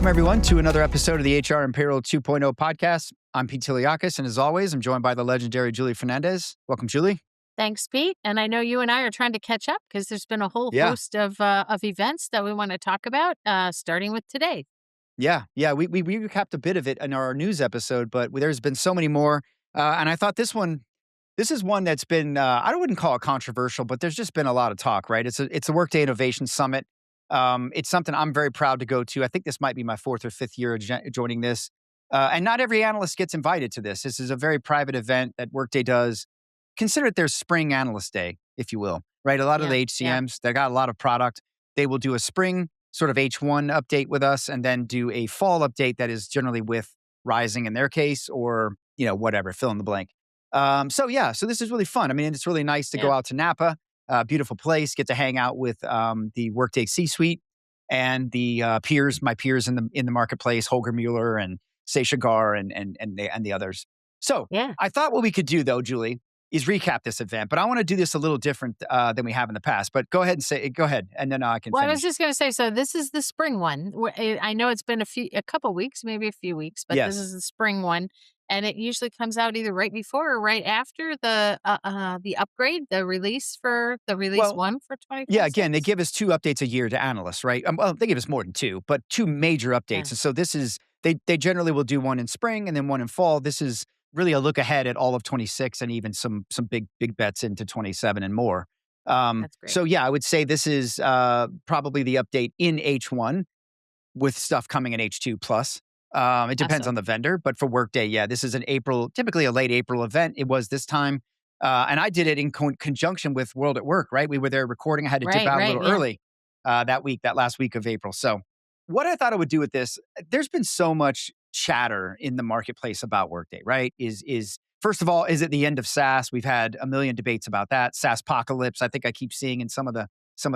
Welcome, everyone, to another episode of the HR and Payroll 2.0 podcast. I'm Pete Tiliakis, and as always, I'm joined by the legendary Julie Fernandez. Welcome, Julie. Thanks, Pete. And I know you and I are trying to catch up because there's been a whole Yeah. host of events that we want to talk about, starting with today. Yeah. We recapped a bit of it in our news episode, but there's been so many more. And I thought this is one that's been, I wouldn't call it controversial, but there's just been a lot of talk, right? It's a Workday Innovation Summit. It's something I'm very proud to go to. I think this might be my fourth or fifth year joining this. And not every analyst gets invited to this. This is a very private event that Workday does. Consider it their spring analyst day, if you will, right? A lot of the HCMs, they got a lot of product. They will do a spring sort of H1 update with us and then do a fall update that is generally with Rising in their case or, whatever, fill in the blank. So this is really fun. I mean, it's really nice to go out to Napa, beautiful place, get to hang out with the Workday C-suite and the my peers in the marketplace, Holger Mueller and Sasha Gar and the others. So I thought what we could do though, Julie, is recap this event, but I want to do this a little different than we have in the past. But go ahead, and then I can. Well, finish. I was just going to say, so this is the spring one. I know it's been a couple weeks, maybe a few weeks, but This is the spring one, and it usually comes out either right before or right after the upgrade, the release one for 2026. Yeah, again, they give us 2 updates a year to analysts, right? Well, they give us more than 2, but 2 major updates. And so this is they generally will do one in spring and then one in fall. This is really a look ahead at all of 26 and even some big bets into 27 and more. That's great. So I would say this is probably the update in H1 with stuff coming in H2 plus. It depends on the vendor, but for Workday, this is typically a late April event. It was this time. And I did it in conjunction with World at Work, right? We were there recording. I had to dip out a little early that last week of April. So what I thought I would do with this, there's been so much chatter in the marketplace about Workday, right? First of all, is it the end of SaaS? We've had a million debates about that. SaaS apocalypse, I think I keep seeing in some of the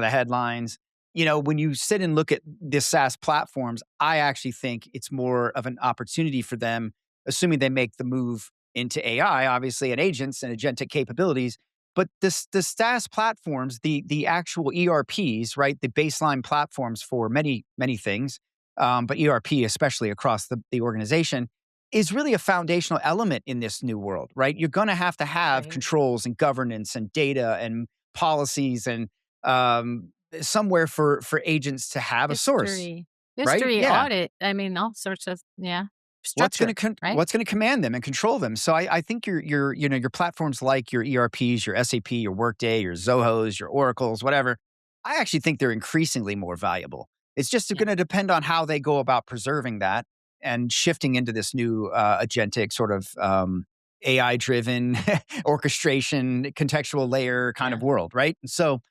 headlines. When you sit and look at the SaaS platforms, I actually think it's more of an opportunity for them, assuming they make the move into AI, obviously, and agents and agentic capabilities. But the SaaS platforms, the actual ERPs, right, the baseline platforms for many, many things, but ERP, especially across the organization, is really a foundational element in this new world, right? You're going to have controls and governance and data and policies and somewhere for agents to have a source. History, audit. I mean, all sorts of, structure. What's going to command them and control them? So I think your platforms like your ERPs, your SAP, your Workday, your Zohos, your Oracles, whatever, I actually think they're increasingly more valuable. It's just going to depend on how they go about preserving that and shifting into this new agentic sort of AI-driven orchestration, contextual layer kind of world, right? So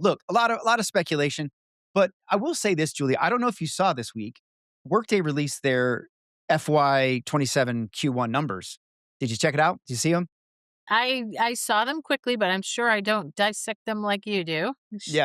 look, a lot of speculation, but I will say this, Julie. I don't know if you saw this week, Workday released their FY27 Q1 numbers. Did you check it out? Did you see them? I saw them quickly, but I'm sure I don't dissect them like you do.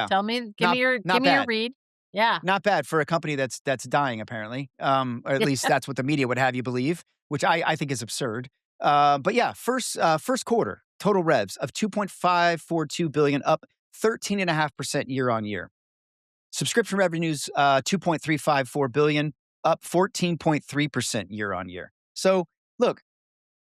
Tell me, give me your read. Yeah. Not bad for a company that's dying, apparently. Or at least that's what the media would have you believe, which I think is absurd. But first quarter, total revs of $2.542 billion, up 13.5% year on year. Subscription revenues, $2.354 billion, up 14.3% year on year. So look,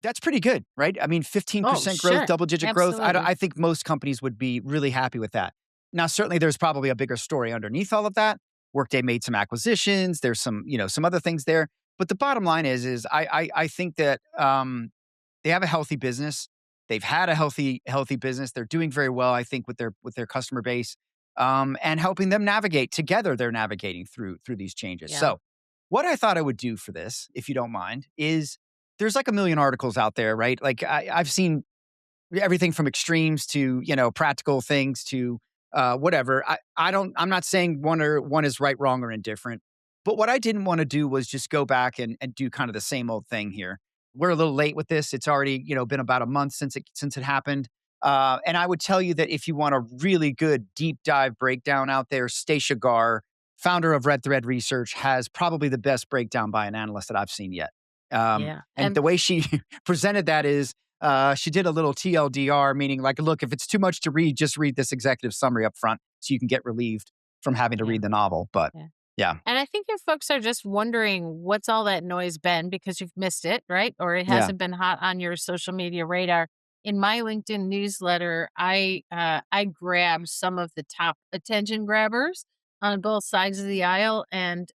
that's pretty good, right? I mean, 15% growth, double-digit growth. I think most companies would be really happy with that. Now, certainly there's probably a bigger story underneath all of that. Workday made some acquisitions. There's some other things there. But the bottom line is I think that they have a healthy business. They've had a healthy business. They're doing very well, I think, with their customer base and helping them navigate together. They're navigating through these changes. Yeah. So what I thought I would do for this, if you don't mind, is there's like a million articles out there, right? Like I've seen everything from extremes to, practical things to whatever. I'm not saying one is right, wrong, or indifferent. But what I didn't want to do was just go back and do kind of the same old thing here. We're a little late with this. It's already, been about a month since it happened. And I would tell you that if you want a really good deep dive breakdown out there, Sasha Gar, founder of Red Thread Research, has probably the best breakdown by an analyst that I've seen yet. And the way she presented that is she did a little TLDR, meaning like, look, if it's too much to read, just read this executive summary up front so you can get relieved from having to read the novel. But Yeah. And I think if folks are just wondering what's all that noise been because you've missed it, right? Or it Yeah. hasn't been hot on your social media radar. In my LinkedIn newsletter, I grabbed some of the top attention grabbers on both sides of the aisle and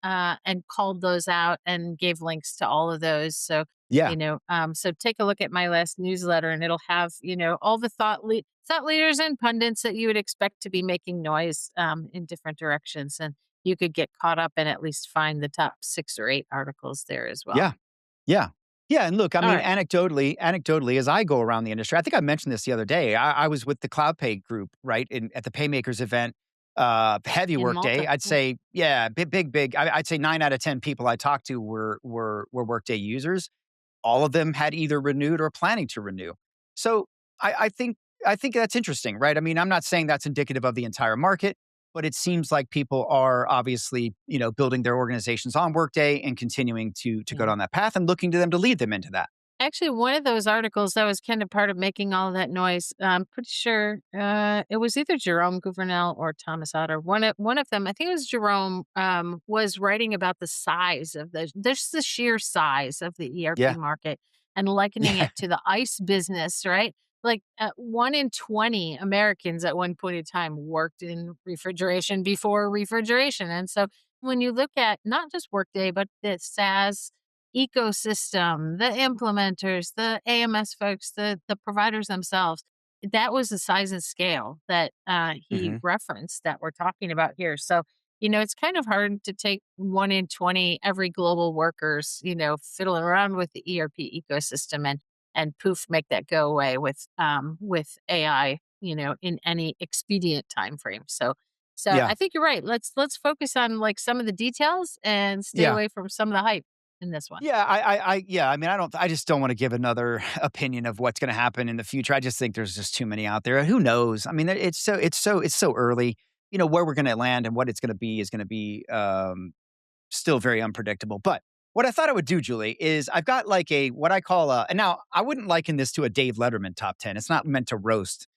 called those out and gave links to all of those. So Yeah. so take a look at my last newsletter and it'll have all the thought leaders and pundits that you would expect to be making noise in different directions, and you could get caught up and at least find the top 6 or 8 articles there as well. Yeah. Yeah. Yeah, and look, I mean, Alright, anecdotally, as I go around the industry, I think I mentioned this the other day. I was with the CloudPay group, right, at the Paymakers event, heavy in Workday. Malta. I'd Yeah. say, yeah, big. I'd say 9 out of 10 people I talked to were Workday users. All of them had either renewed or planning to renew. So I think that's interesting, right? I mean, I'm not saying that's indicative of the entire market, but it seems like people are obviously, building their organizations on Workday and continuing to go Yeah. down that path and looking to them to lead them into that. Actually, one of those articles that was kind of part of making all that noise, I'm pretty sure, it was either Jerome Gouvernail or Thomas Otter. One of them, I think it was Jerome, was writing about the size of the sheer size of the ERP Yeah. market and likening Yeah. it to the ice business, right? Like, 1 in 20 Americans at one point in time worked in refrigeration before refrigeration, and so when you look at not just Workday, but the SaaS ecosystem, the implementers, the AMS folks, the providers themselves. That was the size and scale that he Hmm. referenced that we're talking about here. So, it's kind of hard to take 1 in 20 every global workers, fiddling around with the ERP ecosystem and poof, make that go away with AI, in any expedient time frame. So Yeah. I think you're right. Let's focus on like some of the details and stay Yeah. away from some of the hype in this one. Yeah, yeah, I mean, I just don't want to give another opinion of what's going to happen in the future. I just think there's just too many out there. Who knows? I mean, it's so early. Where we're going to land and what it's going to be is going to be still very unpredictable. But what I thought I would do, Julie, is I've got like a what I call a. And now I wouldn't liken this to a Dave Letterman top 10. It's not meant to roast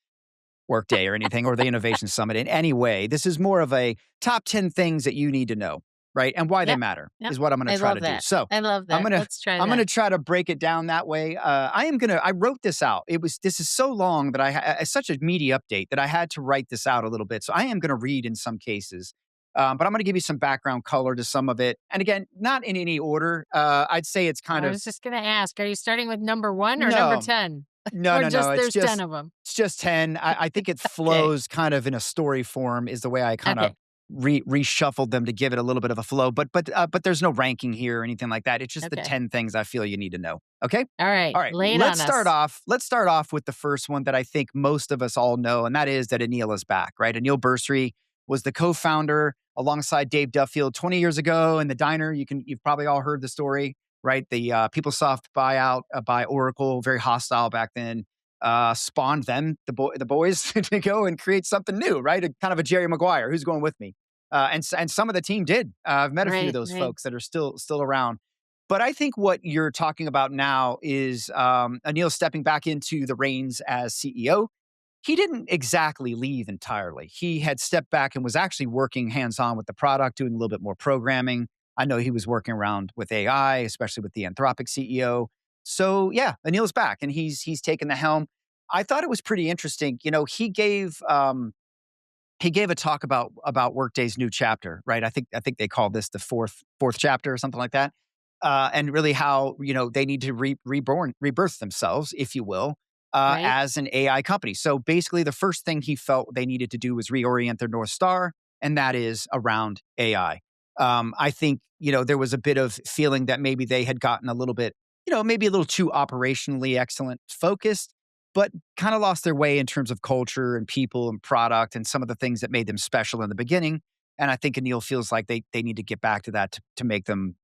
Workday or anything or the Innovation Summit in any way. This is more of a top 10 things that you need to know, right? And why they Yep, matter yep. is what I'm going to I try love to do. that. So I love I'm that. going to Let's try I'm going to that. try to break it down that way. I wrote this out. This is so long that it's such a meaty update that I had to write this out a little bit. So I am going to read in some cases. But I'm going to give you some background color to some of it. And again, not in any order. I'd say it's kind I of was just gonna ask, are you starting with number 1 or number no, 10? no, Or no, no. just there's 10 of them? It's just 10. I think it Okay. flows kind of in a story form is the way I kind Okay. of reshuffled them to give it a little bit of a flow. But there's no ranking here or anything like that. It's just the Okay. 10 things I feel you need to know. Okay. All right. All right. Lay it on us. Let's start off with the first one that I think most of us all know, and that is that Anil is back, right? Anil Bursary was the co-founder alongside Dave Duffield 20 years ago in the diner. You've probably all heard the story, right? The PeopleSoft buyout by Oracle, very hostile back then, spawned the boys to go and create something new, right? Kind of a Jerry Maguire. Who's going with me? And some of the team did. I've met a few of Right, those right. folks that are still around. But I think what you're talking about now is Anil stepping back into the reins as CEO. He didn't exactly leave entirely. He had stepped back and was actually working hands on with the product, doing a little bit more programming. I know he was working around with AI, especially with the Anthropic CEO. So yeah, Anil's back and he's taken the helm. I thought it was pretty interesting. He gave a talk about Workday's new chapter, right? I think they call this the fourth chapter or something like that, and really how they need to rebirth themselves, if you will, Right. as an AI company. So basically, the first thing he felt they needed to do was reorient their North Star, and that is around AI. I think there was a bit of feeling that maybe they had gotten a little bit, maybe a little too operationally excellent focused, but kind of lost their way in terms of culture and people and product and some of the things that made them special in the beginning. And I think Anil feels like they need to get back to that to make them,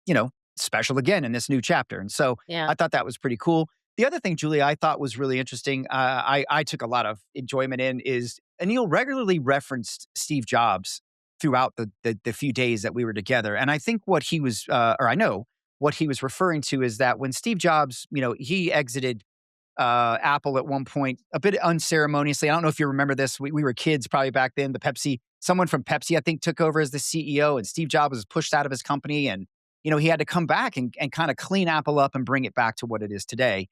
special again in this new chapter. And so Yeah. I thought that was pretty cool. The other thing, Julie, I thought was really interesting, I took a lot of enjoyment in, is Anil regularly referenced Steve Jobs throughout the few days that we were together. And I think what he was, or I know what he was referring to is that when Steve Jobs, he exited Apple at one point a bit unceremoniously. I don't know if you remember this. We were kids probably back then. The Pepsi someone from Pepsi, I think, took over as the CEO, and Steve Jobs was pushed out of his company, and he had to come back and kind of clean Apple up and bring it back to what it is today,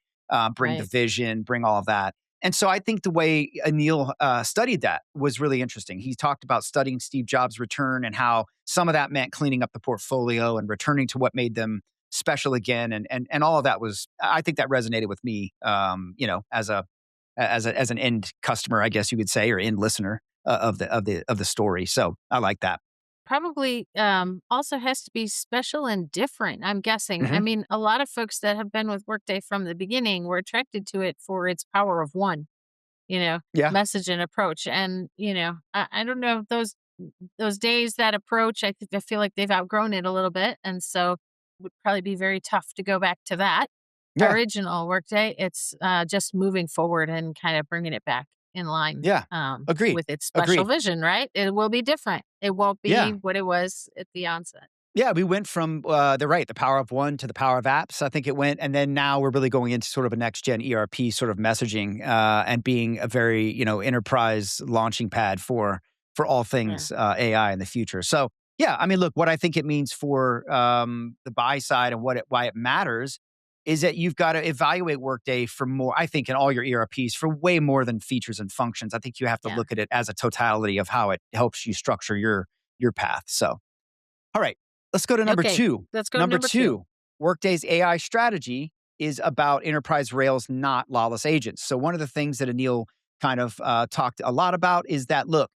bring the Right. vision, bring all of that. And so I think the way Anil studied that was really interesting. He talked about studying Steve Jobs' return and how some of that meant cleaning up the portfolio and returning to what made them special again, and all of that was. I think that resonated with me, as an end customer, I guess you could say, or end listener of the story. So I like that. Probably also has to be special and different, I'm guessing. I Hmm. mean, a lot of folks that have been with Workday from the beginning were attracted to it for its power of one, you know, Yeah, message and approach. And, I don't know, those days, that approach, I feel like they've outgrown it a little bit. And so would probably be very tough to go back to that yeah, original Workday. It's just moving forward and kind of bringing it back in line yeah. Agreed. with its special Agreed. vision, right? It will be different. It won't be Yeah. what it was at the onset. Yeah, we went from the power of one to the power of apps. I think it went, and then now we're really going into sort of a next gen ERP sort of messaging, and being a very enterprise launching pad for all Yeah. things AI in the future. So yeah, I mean, look, what I think it means for the buy side and why it matters is that you've got to evaluate Workday for more. I think in all your ERPs for way more than features and functions. I think you have to Yeah. look at it as a totality of how it helps you structure your path. So. All right, let's go to number Okay. two. Let's go to Number number two. two, Workday's AI strategy is about enterprise rails, not lawless agents. So, one of the things that Anil kind of talked a lot about is that look,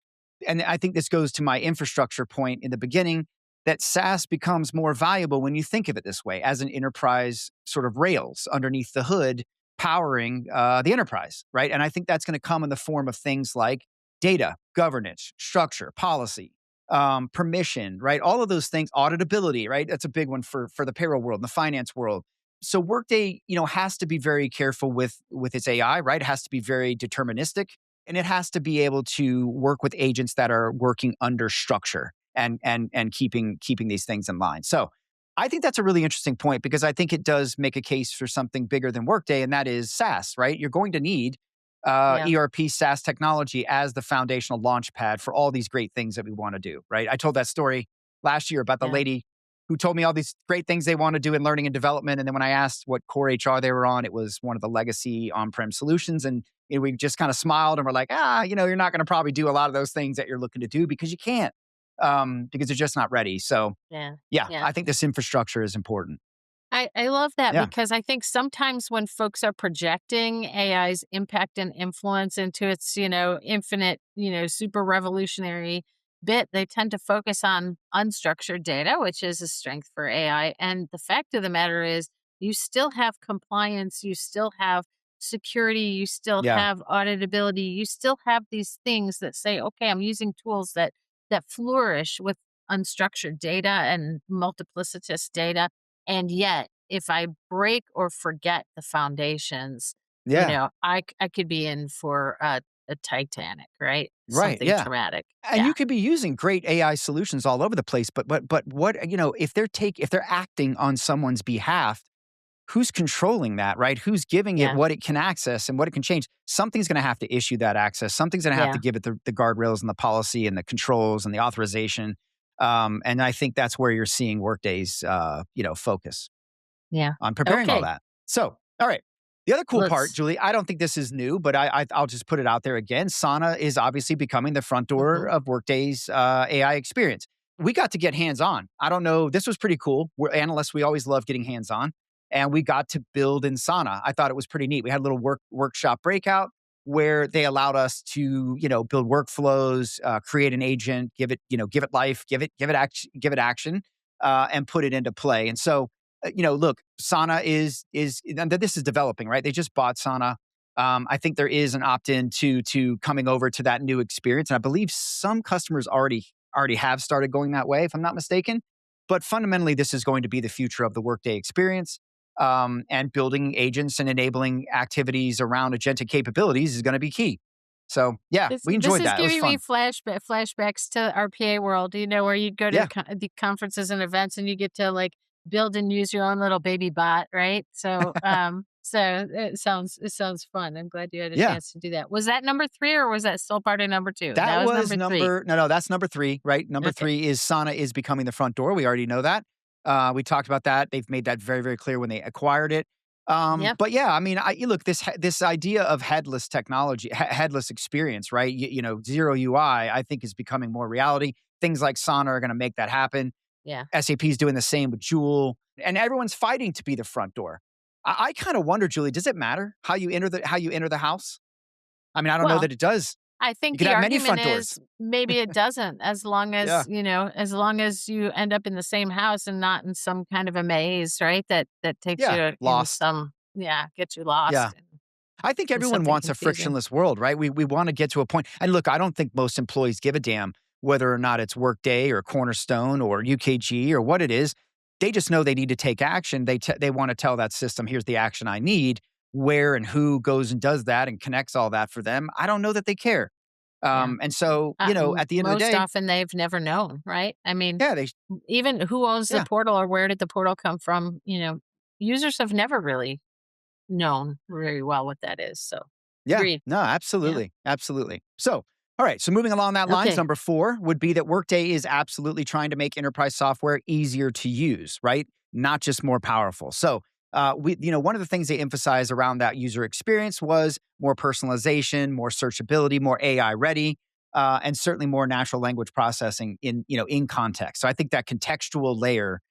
and I think this goes to my infrastructure point in the beginning, that SaaS becomes more valuable when you think of it this way as an enterprise sort of rails underneath the hood powering the enterprise, right? And I think that's going to come in the form of things like data, governance, structure, policy, permission, right? All of those things, auditability, right? That's a big one for the payroll world and the finance world. So Workday, has to be very careful with its AI, right? It has to be very deterministic, and it has to be able to work with agents that are working under structure and keeping these things in line. So I think that's a really interesting point because I think it does make a case for something bigger than Workday, and that is SaaS, right? You're going to need Yeah. ERP SaaS technology as the foundational launch pad for all these great things that we want to do, right? I told that story last year about the Yeah. lady who told me all these great things they want to do in learning and development. And then when I asked what core HR they were on, it was one of the legacy on-prem solutions. And we just kind of smiled and we're like, you're not going to probably do a lot of those things that you're looking to do because you can't, because they're just not ready. So Yeah. yeah, Yeah. I think this infrastructure is important. I love that Yeah. because I think sometimes when folks are projecting AI's impact and influence into its, infinite, super revolutionary bit, they tend to focus on unstructured data, which is a strength for AI. And the fact of the matter is, you still have compliance, you still have security, you still Yeah. have auditability, you still have these things that say, okay, I'm using tools that flourish with unstructured data and multiplicitous data, and yet, if I break or forget the foundations, Yeah. I could be in for a Titanic, right? Right. Something Yeah. traumatic. And Yeah. you could be using great AI solutions all over the place, but what if they're acting on someone's behalf, who's controlling that, right? Who's giving it Yeah. what it can access and what it can change? Something's going to have to issue that access. Something's going to have to Yeah. give it the guardrails and the policy and the controls and the authorization. And I think that's where you're seeing Workday's focus Yeah. on preparing all Okay. that. So, all right. The other cool part, Let's Julie, I don't think this is new, but I'll just put it out there again. Sana is obviously becoming the front door Mhm. of Workday's AI experience. We got to get hands on. I don't know. This was pretty cool. We're analysts. We always love getting hands on. And we got to build in Sana. I thought it was pretty neat. We had a little workshop breakout where they allowed us to, build workflows, create an agent, give it life, give it action, and put it into play. And so look, Sana is and this is developing, right? They just bought Sana. I think there is an opt-in to coming over to that new experience, and I believe some customers already have started going that way, if I'm not mistaken. But fundamentally, this is going to be the future of the Workday experience, and building agents and enabling activities around agentic capabilities is going to be key. So yeah, this we this enjoyed is that. It was giving me fun. flashbacks to our PA world, where you'd go to Yeah, the conferences and events and you get to like build and use your own little baby bot, right? So So it sounds fun. I'm glad you had a Yeah. chance to do that. Was that number 3 or was that still part of number 2? That That was was number 3. number no, no, that's number 3, right? Number Okay. 3 is Sana is becoming the front door. We already know that. We talked about that. They've made that very, very clear when they acquired it. Yep. But yeah, I mean, look, this idea of headless technology, headless experience, right? Zero UI, I think is becoming more reality. Things like Sana are going to make that happen. Yeah. SAP is doing the same with Joule, and everyone's fighting to be the front door. I kind of wonder, Julie, does it matter how you enter the house? I mean, I don't know Well, that it does. I You think could the have many argument front is doors. maybe it doesn't, as long Yeah. as, as long as you end up in the same house and not in some kind of a maze, right? That takes Yeah, you in lost. some, yeah, gets you Yeah. lost I think in everyone something wants a confusing. frictionless world, right? We wanna get to a point and look, I don't think most employees give a damn whether or not it's Workday or Cornerstone or UKG or what it is. They just know they need to take action. They wanna tell that system, "Here's the action I need." Where and who goes and does that and connects all that for them, I don't know that they care. Yeah. And so, at the end of the Most day, often they've never known, right? I mean, yeah, even who owns the yeah. portal or where did the portal come from? Users have never really known very well what that is. So, Yeah. agreed. No, Yeah. absolutely. Absolutely. So, all right. So, moving along that lines, Okay. number 4 would be that Workday is absolutely trying to make enterprise software easier to use, right? Not just more powerful. So, one of the things they emphasized around that user experience was more personalization, more searchability, more AI ready, and certainly more natural language processing in context. So, I think that contextual layer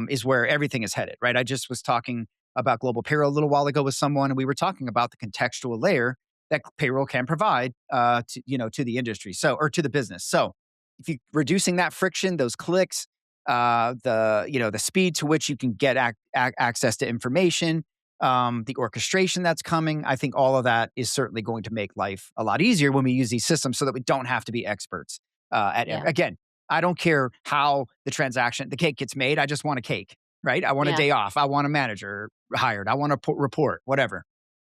is where everything is headed, right? I just was talking about global payroll a little while ago with someone, and we were talking about the contextual layer that payroll can provide to the industry, or to the business. So if you reducing that friction, those clicks, the speed to which you can get access to information, the orchestration that's coming, I think all of that is certainly going to make life a lot easier when we use these systems, so that we don't have to be experts. Yeah. Again, I don't care how the cake gets made. I just want a cake, right? I want a Yeah. day off. I want a manager hired. I want a report, whatever.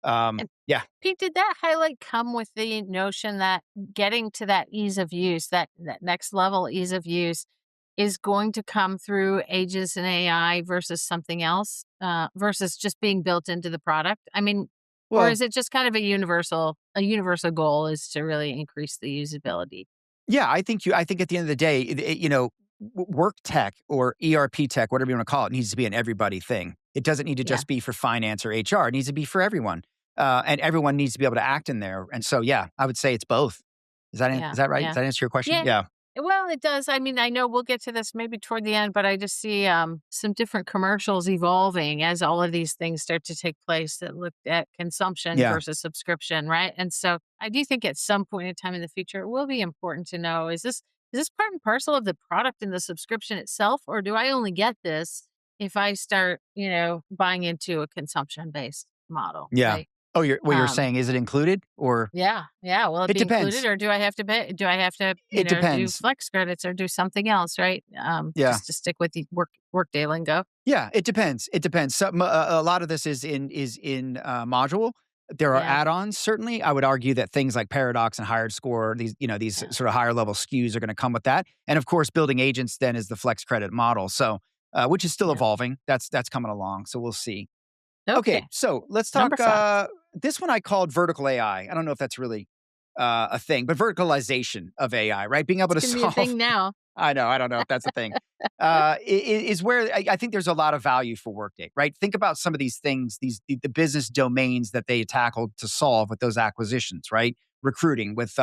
Yeah, Pete, did that highlight come with the notion that getting to that ease of use, that next level ease of use, is going to come through agents and AI versus something else, versus just being built into the product? I mean, or well, is it just kind of a universal goal is to really increase the usability? yeah, I think at the end of the day, work tech or ERP tech, whatever you want to call it, needs to be an everybody thing. It doesn't need to Yeah, just be for finance or HR. It needs to be for everyone, and everyone needs to be able to act in there. And so, yeah, I would say it's both. Is yeah, that right? Does yeah. that answer your question? Yeah. Yeah, Well, it does. I mean, I know we'll get to this maybe toward the end, but I just see some different commercials evolving as all of these things start to take place that look at consumption yeah, versus subscription, right? And so I do think at some point in time in the future, it will be important to know, is this part and parcel of the product and the subscription itself, or do I only get this if I start, buying into a consumption based model, yeah. right? Oh, you're Um, saying, is it included or yeah, yeah. Will it it be included, depends? or do I have to pay? Do I have to, It do depends. flex credits or do something else, right? Yeah. Just to stick with the workday lingo. Yeah, it depends. It depends. A lot of this is in module. There are Yeah, add-ons. Certainly, I would argue that things like Paradox and Hired Score, these yeah, sort of higher level SKUs are going to come with that. And of course, building agents then is the flex credit model. So, which is still yeah. evolving. That's coming along. So we'll see. Okay, Okay, so let's number talk. 5. This one I called vertical AI. I don't know if that's really a thing, but verticalization of AI, right? Being able It's to gonna be a solve thing now. I know. I don't know if that's a thing. Is where I think there's a lot of value for Workday, right? Think about some of these things, the business domains that they tackled to solve with those acquisitions, right? Recruiting with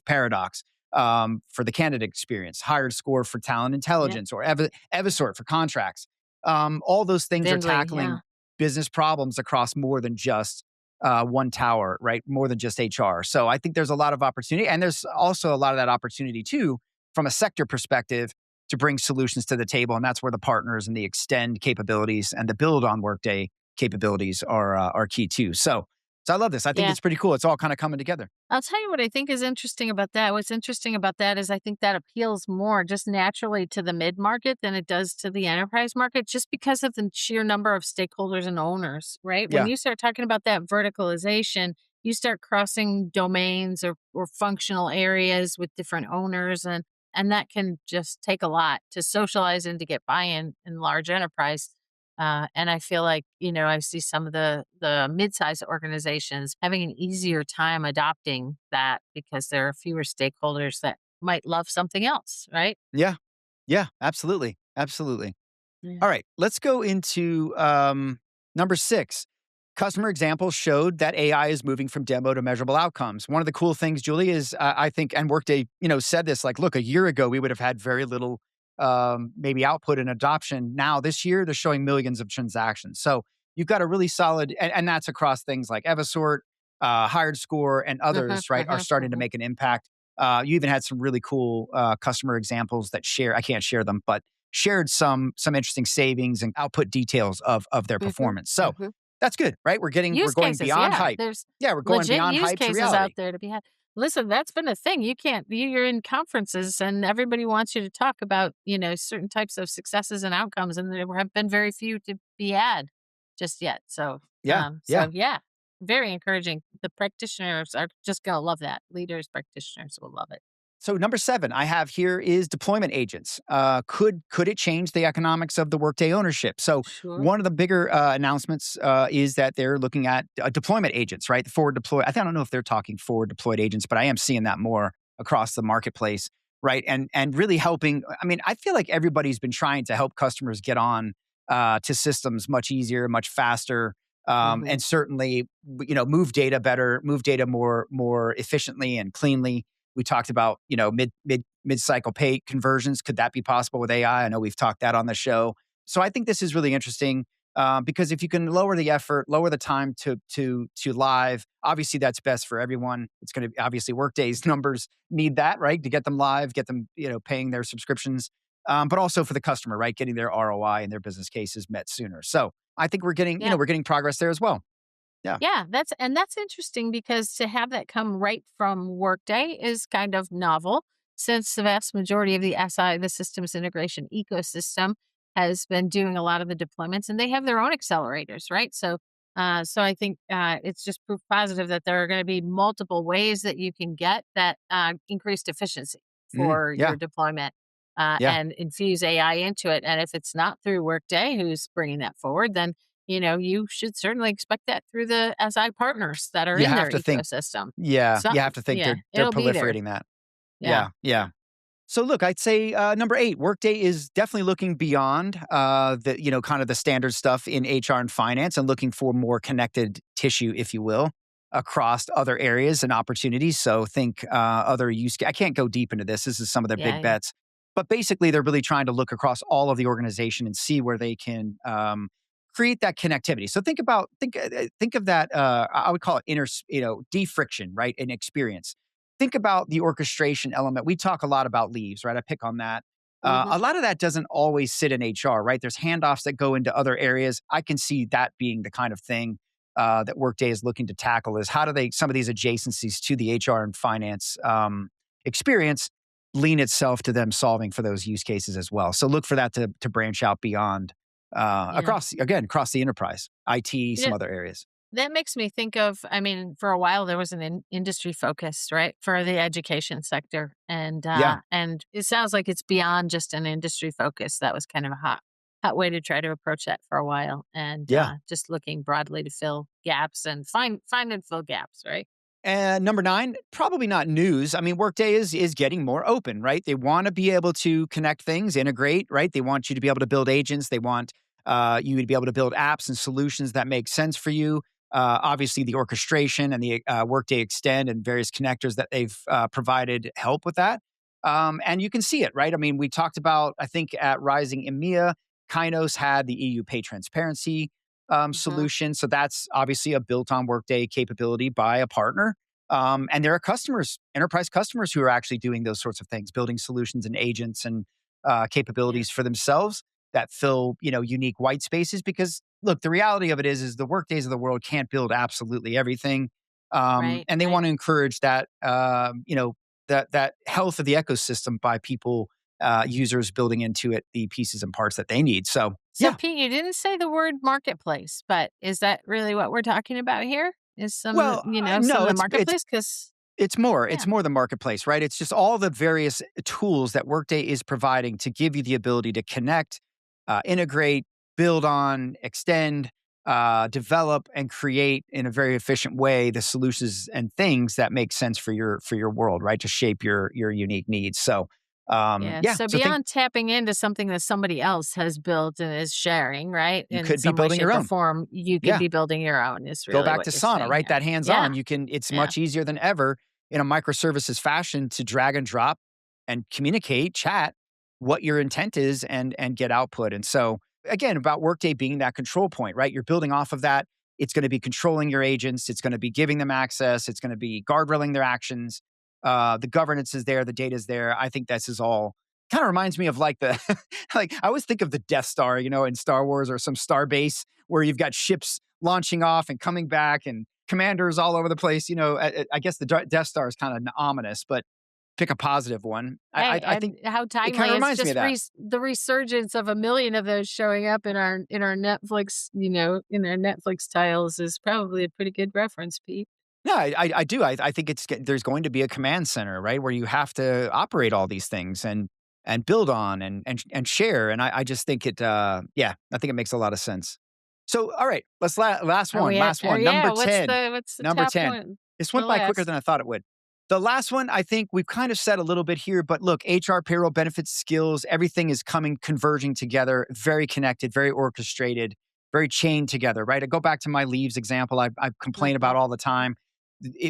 Paradox for the candidate experience, Hired Score for talent Yeah, intelligence, or Evisort for contracts. All those things are Vinly. tackling Yeah, business problems across more than just one tower, right? More than just HR. So I think there's a lot of opportunity. And there's also a lot of that opportunity too, from a sector perspective, to bring solutions to the table. And that's where the partners and the extend capabilities and the build on Workday capabilities are key too. So I love this. I think yeah. it's pretty cool. It's all kind of coming together. I'll tell you what I think is interesting about that. What's interesting about that is I think that appeals more just naturally to the mid market than it does to the enterprise market, just because of the sheer number of stakeholders and owners, right? When Yeah. you start talking about that verticalization, you start crossing domains or functional areas with different owners, and that can just take a lot to socialize and to get buy-in in large enterprise. And I feel like, I see some of the mid-sized organizations having an easier time adopting that because there are fewer stakeholders that might love something else, right? Yeah. Yeah. Absolutely. Absolutely. Yeah. All right, let's go into number 6. Customer examples showed that AI is moving from demo to measurable outcomes. One of the cool things, Julie, is I think, and Workday, said this like, look, a year ago we would have had very little, maybe output and adoption. Now this year they're showing millions of transactions. So you've got a really solid, and that's across things like Eversort, Hired Score, and Mhm, others, right, are mhm, starting to mhm. make an impact. You even had some really cool customer examples that share. I can't share them, but shared some interesting savings and output details of their Mhm, performance. So mhm. that's good, right? We're Use going cases, beyond yeah. hype. There's Yeah, we're going legit beyond use hype to cases out reality. there to be had. Listen, that's been a thing. You can't you're in conferences and everybody wants you to talk about, certain types of successes and outcomes, and there have been very few to be had just yet. So, Yeah, yeah. yeah, very encouraging. The practitioners are just gonna love that. Leaders, practitioners will love it. So number 7 I have here is deployment agents. Could it change the economics of the Workday ownership? So Sure. one of the bigger announcements is that they're looking at deployment agents, right? Forward deploy. I don't know if they're talking forward deployed agents, but I am seeing that more across the marketplace, right? And really helping. I mean, I feel like everybody's been trying to help customers get on to systems much easier, much faster. Mhm. And certainly, move data better, move data more efficiently and cleanly. We talked about, mid cycle pay conversions. Could that be possible with AI? I know we've talked that on the show. So I think this is really interesting because if you can lower the effort, lower the time to live, obviously that's best for everyone. It's going to obviously Workday's numbers need that, right, to get them live, get them paying their subscriptions, but also for the customer, right, getting their ROI and their business cases met sooner. So I think we're getting Yeah. we're getting progress there as well. Yeah, Yeah, that's interesting because to have that come right from Workday is kind of novel since the vast majority of the SI, the systems integration ecosystem, has been doing a lot of the deployments and they have their own accelerators, right? So I think it's just proof positive that there are going to be multiple ways that you can get that increased efficiency for yeah, your deployment yeah. and infuse AI into it. And if it's not through Workday who's bringing that forward, then you should certainly expect that through the SI partners that are You in have their to think. ecosystem. Yeah, So you have to think yeah, they're it'll be there. proliferating that. Yeah. Yeah, yeah. So look, I'd say number 8, Workday is definitely looking beyond the kind of the standard stuff in HR and finance, and looking for more connected tissue, if you will, across other areas and opportunities. So think other use. I can't go deep into this. This is some of their Yeah, big yeah. bets, but basically they're really trying to look across all of the organization and see where they can create that connectivity. So think of that. I would call it de-friction, right? An experience. Think about the orchestration element. We talk a lot about leaves, right? I pick on that. Mhm. A lot of that doesn't always sit in HR, right? There's handoffs that go into other areas. I can see that being the kind of thing that Workday is looking to tackle is how do they, some of these adjacencies to the HR and finance experience lean itself to them solving for those use cases as well. So look for that to branch out beyond Yeah. across the enterprise, IT, You some know, other areas. that makes me think of, I mean, for a while there was an industry focus, right, for the education sector, Yeah, and it sounds like it's beyond just an industry focus. That was kind of a hot way to try to approach that for a while, and yeah. just looking broadly to fill gaps and find and fill gaps, right? And number 9, probably not news. I mean, Workday is getting more open, right? They want to be able to connect things, integrate, right? They want you to be able to build agents. They want you to be able to build apps and solutions that make sense for you. Obviously, the orchestration and the Workday Extend and various connectors that they've provided help with that. And you can see it, right? I mean, we talked about, I think at Rising EMEA, Kainos had the EU pay transparency Mhm. solution. So that's obviously a built on Workday capability by a partner. And there are customers, enterprise customers, who are actually doing those sorts of things, building solutions and agents and Yeah. capabilities for themselves that fill, unique white spaces. Because look, the reality of it is the Workdays of the world can't build absolutely everything, Right. and they Right. want to encourage that, that health of the ecosystem by people, users building into it the pieces and parts that they need. So So, yeah, Pete, you didn't say the word marketplace, but is that really what we're talking about here? Is well, some no, of the it's marketplace? Because it's yeah, more the marketplace, right? It's just all the various tools that Workday is providing to give you the ability to connect, integrate, build on, extend, develop, and create in a very efficient way the solutions and things that make sense for your world, right? To shape your unique needs. So, Yeah. yeah. So So think beyond tapping into something that somebody else has built and is sharing, right? you In could be some way, building your shape, or own. form, you could Yeah. be building your own, is Go really back what to you're Sauna, saying right? here. That hands Yeah. on. It's Yeah. much easier than ever in a microservices fashion to drag and drop and communicate, chat what your intent is and get output. And so again, about Workday being that control point, right? You're building off of that. It's going to be controlling your agents. It's going to be giving them access. It's going to be guardrailing their actions. The governance is there. The data is there. I think this is all kind of reminds me of like the, like I always think of the Death Star, in Star Wars or some star base where you've got ships launching off and coming back and commanders all over the place. I guess the Death Star is kind of ominous, but pick a positive one. Hey, I and think how it kind timely. of It's reminds me of just that. the resurgence of a million of those showing up in our Netflix, in our Netflix tiles is probably a pretty good reference, Pete. Yeah, I do. I think there's going to be a command center, right, where you have to operate all these things and build on and share. And I just think yeah, I think it makes a lot of sense. So, all right, let's Are we at last one, yeah, number 10, what's the number top 10. one? This The went by quicker last. than I thought it would. The last one, I think we've kind of said a little bit here, but look, HR, payroll, benefits, skills, everything is converging together, very connected, very orchestrated, very chained together, right? I go back to my leaves example I complain about Mhm. all the time.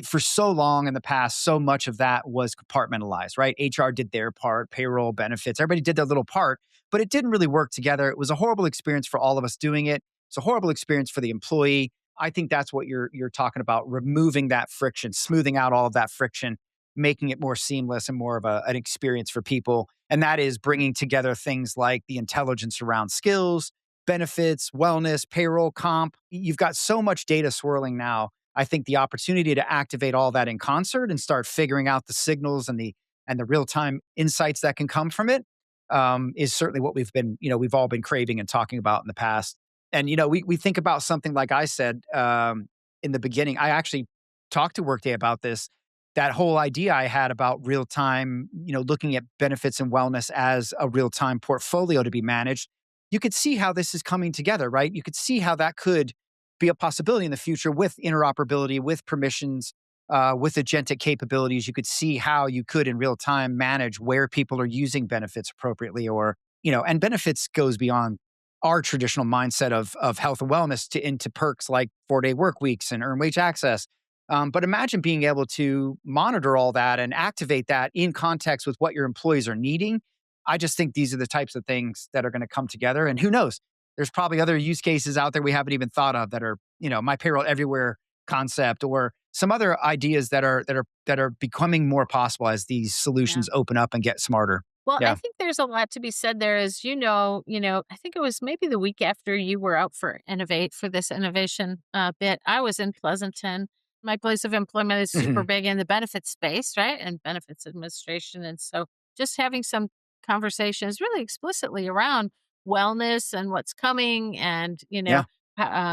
For so long in the past, so much of that was compartmentalized, right? HR did their part, payroll, benefits, everybody did their little part, but it didn't really work together. It was a horrible experience for all of us doing it. It's a horrible experience for the employee. I think that's what you're talking about, removing that friction, smoothing out all of that friction, making it more seamless and more of an experience for people. And that is bringing together things like the intelligence around skills, benefits, wellness, payroll, comp. You've got so much data swirling now. I think the opportunity to activate all that in concert and start figuring out the signals and the real time insights that can come from it is certainly what we've all been craving and talking about in the past. And we think about something like I said in the beginning. I actually talked to Workday about this. That whole idea I had about real time, looking at benefits and wellness as a real time portfolio to be managed. You could see how this is coming together, right? You could see how that could be a possibility in the future with interoperability, with permissions, with agentic capabilities. You could see how you could in real time manage where people are using benefits appropriately, or and benefits goes beyond our traditional mindset of health and wellness into perks like 4-day work weeks and earned wage access. But imagine being able to monitor all that and activate that in context with what your employees are needing. I just think these are the types of things that are going to come together. And who knows? There's probably other use cases out there we haven't even thought of that are, my payroll everywhere concept, or some other ideas that are becoming more possible as these Yeah. solutions open up and get smarter. Well, I Yeah. think there's a lot to be said there. As I think it was maybe the week after you were out for Innovate for this innovation bit. I was in Pleasanton. My place of employment is super Mhm. big in the benefits space, right? And benefits administration. And so just having some conversations really explicitly around wellness and what's coming and, Yeah.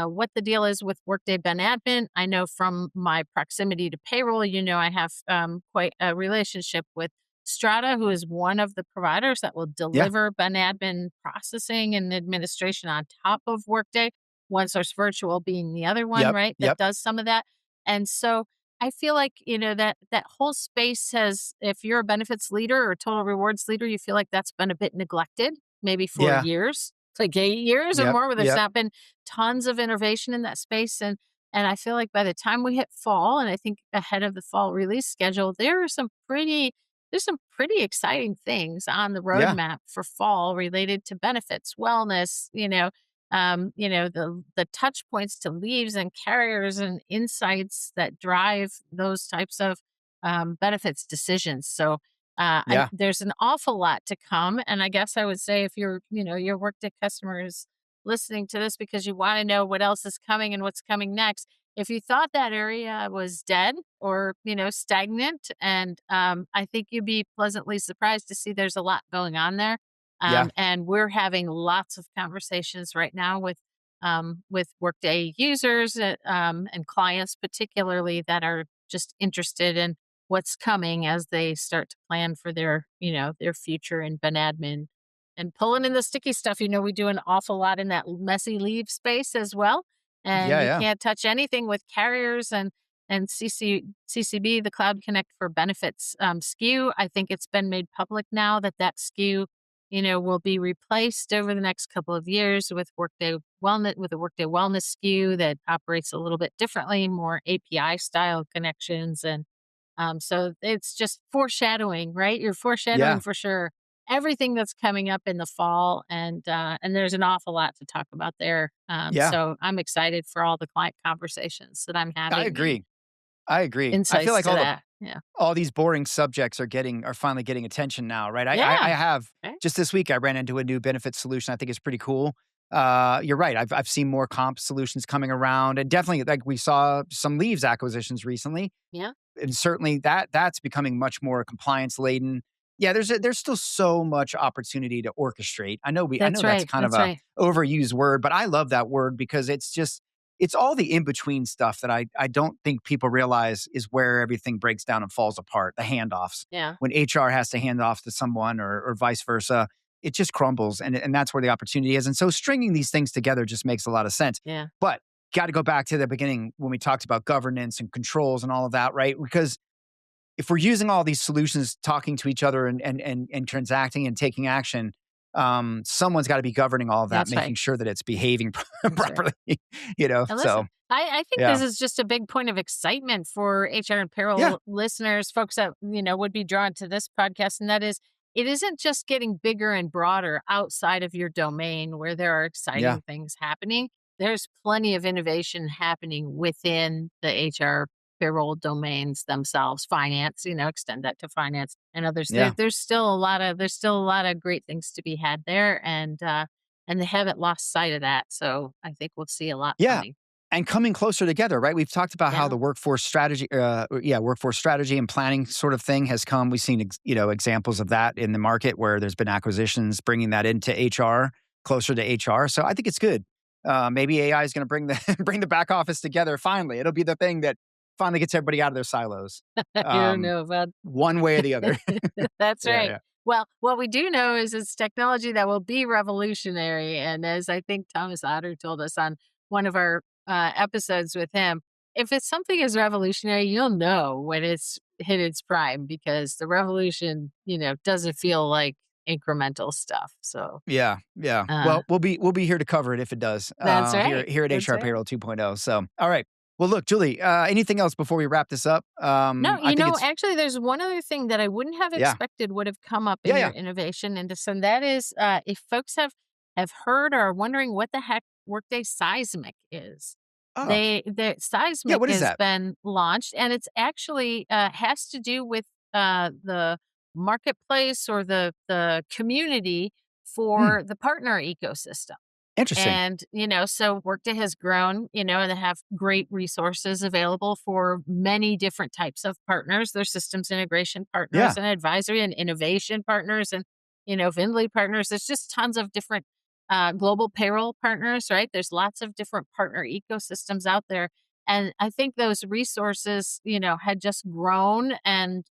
what the deal is with Workday Ben Admin. I know from my proximity to payroll, I have quite a relationship with Strata, who is one of the providers that will Yeah. deliver Ben admin processing and administration on top of Workday, OneSource Virtual being the other one, Yep. right, that Yep. does some of that. And so I feel like, that whole space has, if you're a benefits leader or total rewards leader, you feel like that's been a bit neglected, maybe for Yeah. years, like 8 years or Yep. more, where there's Yep. not been tons of innovation in that space. And I feel like by the time we hit fall, and I think ahead of the fall release schedule, there's some pretty exciting things on the Yeah. roadmap for fall related to benefits, wellness, the touch points to leaves and carriers and insights that drive those types of benefits decisions. So Yeah. there's an awful lot to come. And I guess I would say if your Workday customers listening to this because you want to know what else is coming and what's coming next, if you thought that area was dead or, stagnant, and I think you'd be pleasantly surprised to see there's a lot going on there. Yeah. And we're having lots of conversations right now with Workday users and clients, particularly that are just interested in what's coming as they start to plan for their future in Ben admin and pulling in the sticky stuff. We do an awful lot in that messy leave space as well. And Yeah, you yeah. can't touch anything with carriers and CCB, the Cloud Connect for Benefits SKU. I think it's been made public now that SKU, will be replaced over the next couple of years with a Workday Wellness SKU that operates a little bit differently, more API style connections. And so it's just foreshadowing, right? You're foreshadowing Yeah, for sure everything that's coming up in the fall, and there's an awful lot to talk about there. yeah. So I'm excited for all the client conversations that I'm I having and agree. I agree. I feel insights like to that. Yeah. all these boring subjects are finally getting attention now, right? I Yeah. have Right. just this week I ran into a new benefit solution I think is pretty cool. You're right. I've seen more comp solutions coming around, and definitely like we saw some leaves acquisitions recently, Yeah. and certainly that's becoming much more compliance laden. Yeah, there's still so much opportunity to orchestrate. I know That's that's right. kind of That's a right. overused word, but I love that word because it's all the in between stuff that I don't think people realize is where everything breaks down and falls apart. The handoffs Yeah. when HR has to hand off to someone or vice versa, it just crumbles, and that's where the opportunity is. And so stringing these things together just makes a lot of sense. Yeah. But got to go back to the beginning when we talked about governance and controls and all of that, right? Because if we're using all these solutions, talking to each other and transacting and taking action, someone's got to be governing all of that, That's right. making sure that it's behaving That's right. properly. You know, And listen, so I think yeah, this is just a big point of excitement for HR and yeah, payroll listeners, folks that, would be drawn to this podcast. And that is, it isn't just getting bigger and broader outside of your domain where there are yeah, exciting things happening. There's plenty of innovation happening within the HR payroll domains themselves, finance, extend that to finance and others. yeah, There's still a lot of great things to be had there. And they haven't lost sight of that. So I think we'll see a lot yeah. coming. And coming closer together, right? We've talked about how Yeah. the workforce strategy and planning sort of thing has come. We've seen, examples of that in the market where there's been acquisitions bringing that into HR, closer to HR. So I think it's good. Maybe AI is going to bring the bring the back office together. Finally, it'll be the thing that finally gets everybody out of their silos, I don't um, know about one way or the other. That's Yeah, right. yeah, Well, what we do know is it's technology that will be revolutionary. And as I think Thomas Otter told us on one of our episodes with him, if it's something as revolutionary, you'll know when it's hit its prime because the revolution, doesn't feel like incremental stuff. So yeah, yeah. uh, Well, we'll be here to cover it if it does. that's right. Here at That's HR right. Payroll 2.0. So, all right. Well, look, Julie. Anything else before we wrap this up? No, I think it's actually, there's one other thing that I wouldn't have yeah, expected would have come up in yeah, your yeah. innovation indus, and that is if folks have heard or are wondering what the heck Workday Seismic is. Oh, The yeah. Seismic What is has that? been launched, and it's actually has to do with the marketplace or the community Hmm, for the partner ecosystem. interesting. And, so Workday has grown, and they have great resources available for many different types of partners. There's systems integration partners Yeah, and advisory and innovation partners and, Vindley partners. There's just tons of different global payroll partners, right? There's lots of different partner ecosystems out there. And I think those resources, had just grown and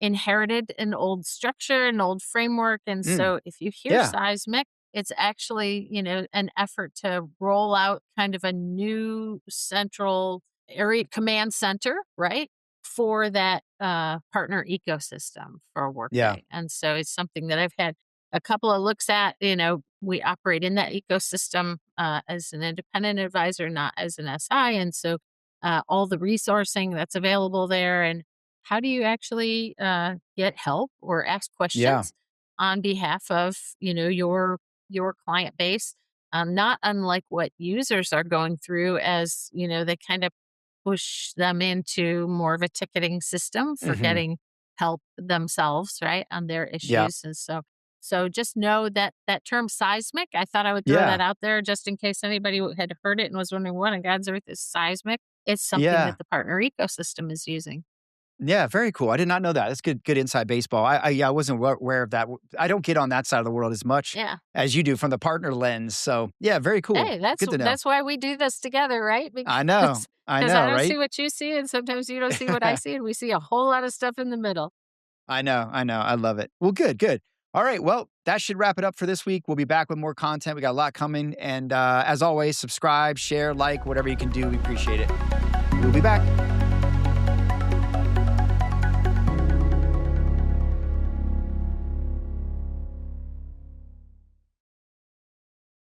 inherited an old structure, an old framework. And mm, so if you hear yeah, seismic, it's actually, an effort to roll out kind of a new central area command center, right? For that partner ecosystem for yeah, Workday. And so it's something that I've had a couple of looks at. We operate in that ecosystem as an independent advisor, not as an SI. And so all the resourcing that's available there and how do you actually get help or ask yeah, questions on behalf of your client base, not unlike what users are going through as they kind of push them into more of a ticketing system for hmm, getting help themselves, right, on their yeah, issues. And so just know that that term seismic, I thought I would throw yeah, that out there just in case anybody had heard it and was wondering what on God's earth is seismic. It's something yeah, that the partner ecosystem is using. yeah. Very cool. I did not know that. That's good inside baseball. I wasn't aware of that. I don't get on that side of the world as much Yeah. as you do from the partner lens. So yeah, very cool. Hey, that's Good to know. that's why we do this together, right? I Because I know, don't see right? what you see, and sometimes you don't see what I see, and we see a whole lot of stuff in the middle. I know. I love it. Well, good, good. All right. Well, that should wrap it up for this week. We'll be back with more content. We got a lot coming. And as always, subscribe, share, like, whatever you can do. We appreciate it. We'll be back.